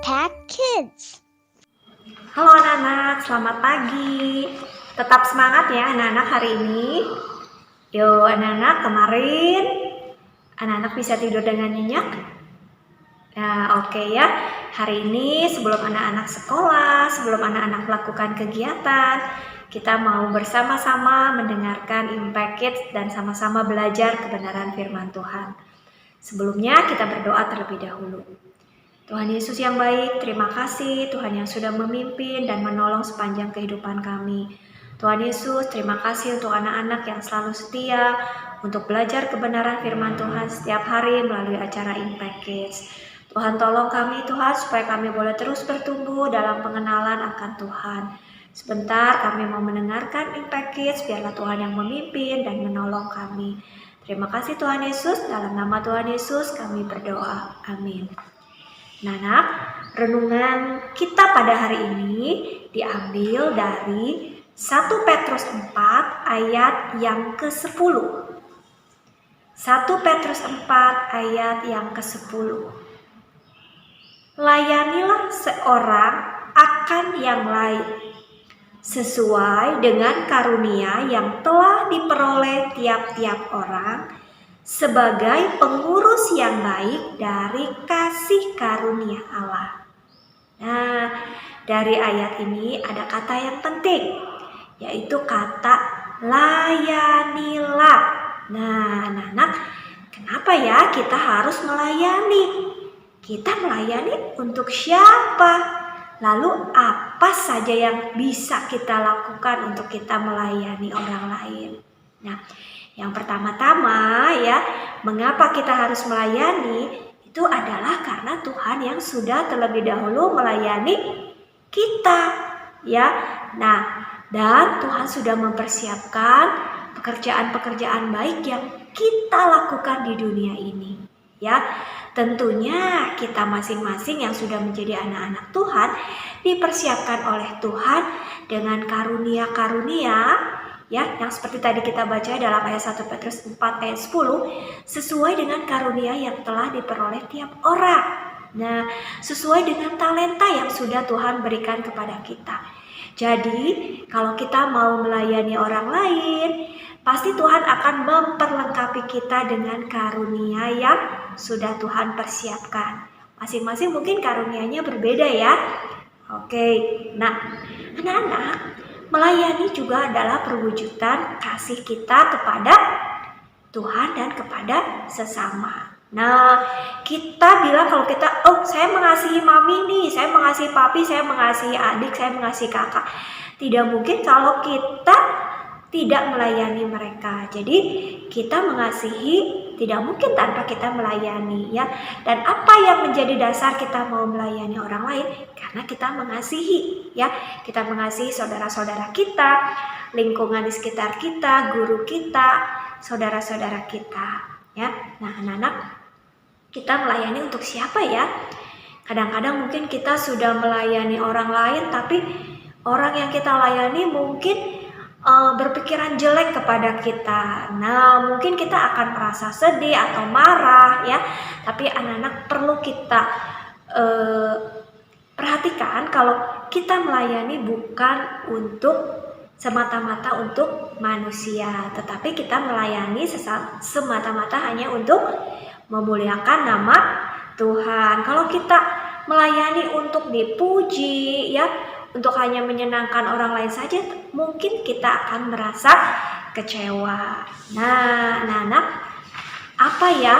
Impact Kids. Halo anak-anak, selamat pagi. Tetap semangat ya anak-anak hari ini. Yuk anak-anak, kemarin anak-anak bisa tidur dengan nyenyak? Nah, oke ya. Hari ini sebelum anak-anak sekolah, sebelum anak-anak melakukan kegiatan, kita mau bersama-sama mendengarkan Impact Kids dan sama-sama belajar kebenaran firman Tuhan. Sebelumnya kita berdoa terlebih dahulu. Tuhan Yesus yang baik, terima kasih Tuhan yang sudah memimpin dan menolong sepanjang kehidupan kami. Tuhan Yesus, terima kasih untuk anak-anak yang selalu setia untuk belajar kebenaran firman Tuhan setiap hari melalui acara Impact Kids. Tuhan tolong kami Tuhan supaya kami boleh terus bertumbuh dalam pengenalan akan Tuhan. Sebentar kami mau mendengarkan Impact Kids, biarlah Tuhan yang memimpin dan menolong kami. Terima kasih Tuhan Yesus, dalam nama Tuhan Yesus kami berdoa. Amin. Nah, anak, renungan kita pada hari ini diambil dari 1 Petrus 4 ayat yang ke-10. 1 Petrus 4 ayat yang ke-10. Layanilah seorang akan yang lain, sesuai dengan karunia yang telah diperoleh tiap-tiap orang, sebagai pengurus yang baik dari kasih karunia Allah. Nah, dari ayat ini ada kata yang penting, yaitu kata layanilah. Nah, anak-anak, kenapa ya kita harus melayani? Kita melayani untuk siapa? Lalu apa saja yang bisa kita lakukan untuk kita melayani orang lain? Nah, yang pertama-tama ya, mengapa kita harus melayani? Itu adalah karena Tuhan yang sudah terlebih dahulu melayani kita, ya. Nah, dan Tuhan sudah mempersiapkan pekerjaan-pekerjaan baik yang kita lakukan di dunia ini, ya. Tentunya kita masing-masing yang sudah menjadi anak-anak Tuhan dipersiapkan oleh Tuhan dengan karunia-karunia, ya, yang seperti tadi kita baca dalam ayat 1 Petrus 4 ayat 10, sesuai dengan karunia yang telah diperoleh tiap orang. Nah, sesuai dengan talenta yang sudah Tuhan berikan kepada kita. Jadi, kalau kita mau melayani orang lain, pasti Tuhan akan memperlengkapi kita dengan karunia yang sudah Tuhan persiapkan. Masing-masing mungkin karunianya berbeda ya. Oke, nah anak-anak, melayani juga adalah perwujudan kasih kita kepada Tuhan dan kepada sesama. Nah, kita bilang kalau kita, saya mengasihi mami nih, saya mengasihi papi, saya mengasihi adik, saya mengasihi kakak. Tidak mungkin kalau kita tidak melayani mereka. Jadi kita mengasihi tidak mungkin tanpa kita melayani, ya. Dan apa yang menjadi dasar kita mau melayani orang lain? Karena kita mengasihi, ya. Kita mengasihi saudara-saudara kita, lingkungan di sekitar kita, guru kita, saudara-saudara kita, ya. Nah, anak-anak, kita melayani untuk siapa ya? Kadang-kadang mungkin kita sudah melayani orang lain, tapi orang yang kita layani mungkin berpikiran jelek kepada kita. Nah, mungkin kita akan merasa sedih atau marah, ya. Tapi anak-anak perlu kita perhatikan kalau kita melayani bukan untuk semata-mata untuk manusia, tetapi kita melayani semata-mata hanya untuk memuliakan nama Tuhan. Kalau kita melayani untuk dipuji, ya, untuk hanya menyenangkan orang lain saja, mungkin kita akan merasa kecewa. Nah, anak-anak, apa ya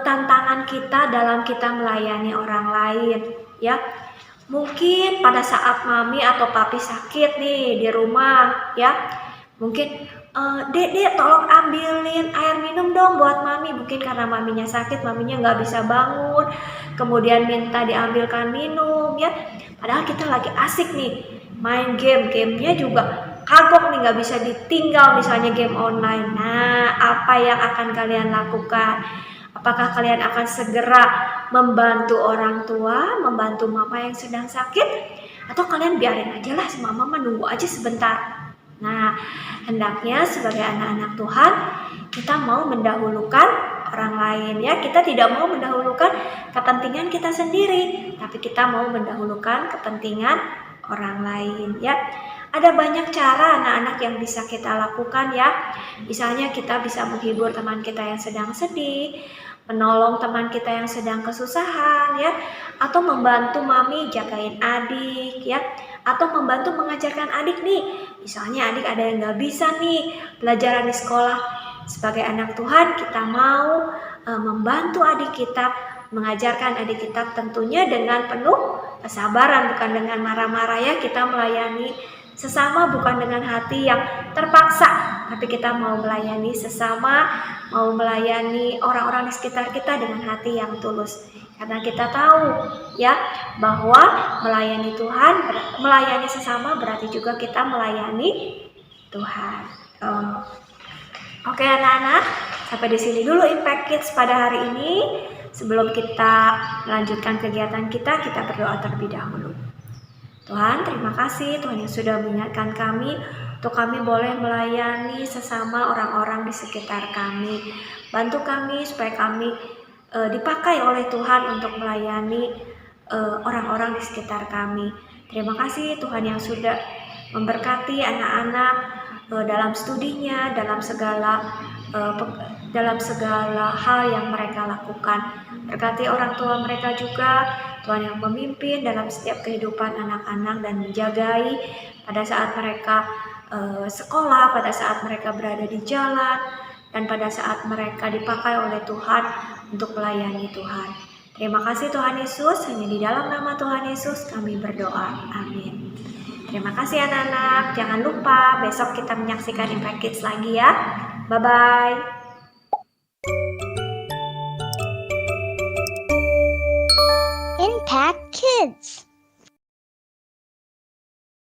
tantangan kita dalam kita melayani orang lain, ya? Mungkin pada saat mami atau papi sakit nih di rumah, ya, mungkin Dek, tolong ambilin air minum dong buat mami. Mungkin karena maminya sakit, maminya nggak bisa bangun, kemudian minta diambilkan minum, ya. Padahal kita lagi asik nih main gamenya juga kagok nih, nggak bisa ditinggal, misalnya game online. Nah, apa yang akan kalian lakukan? Apakah kalian akan segera membantu orang tua, membantu mama yang sedang sakit? Atau kalian biarin aja lah si mama menunggu aja sebentar? Nah, hendaknya sebagai anak-anak Tuhan, kita mau mendahulukan orang lain ya. Kita tidak mau mendahulukan kepentingan kita sendiri, tapi kita mau mendahulukan kepentingan orang lain ya. Ada banyak cara anak-anak yang bisa kita lakukan ya. Misalnya kita bisa menghibur teman kita yang sedang sedih, menolong teman kita yang sedang kesusahan ya, atau membantu mami jagain adik ya, atau membantu mengajarkan adik nih. Misalnya adik ada yang nggak bisa nih pelajaran di sekolah. Sebagai anak Tuhan kita mau membantu adik kita, mengajarkan adik kita tentunya dengan penuh kesabaran, bukan dengan marah-marah ya. Kita melayani sesama bukan dengan hati yang terpaksa, tapi kita mau melayani sesama, mau melayani orang-orang di sekitar kita dengan hati yang tulus. Karena kita tahu ya bahwa melayani Tuhan, melayani sesama berarti juga kita melayani Tuhan. Oke anak-anak, sampai di sini dulu Impact Kids pada hari ini. Sebelum kita melanjutkan kegiatan kita berdoa terlebih dahulu. Tuhan, terima kasih Tuhan yang sudah mengingatkan kami untuk kami boleh melayani sesama orang-orang di sekitar kami. Bantu kami supaya kami dipakai oleh Tuhan untuk melayani orang-orang di sekitar kami. Terima kasih Tuhan yang sudah memberkati anak-anak dalam studinya, dalam segala hal yang mereka lakukan. Berkati orang tua mereka juga, Tuhan yang memimpin dalam setiap kehidupan anak-anak dan menjagai pada saat mereka sekolah, pada saat mereka berada di jalan, dan pada saat mereka dipakai oleh Tuhan untuk melayani Tuhan. Terima kasih Tuhan Yesus, hanya di dalam nama Tuhan Yesus kami berdoa. Amin. Terima kasih anak-anak, jangan lupa besok kita menyaksikan Impact Kids lagi ya. Bye-bye. Impact Kids.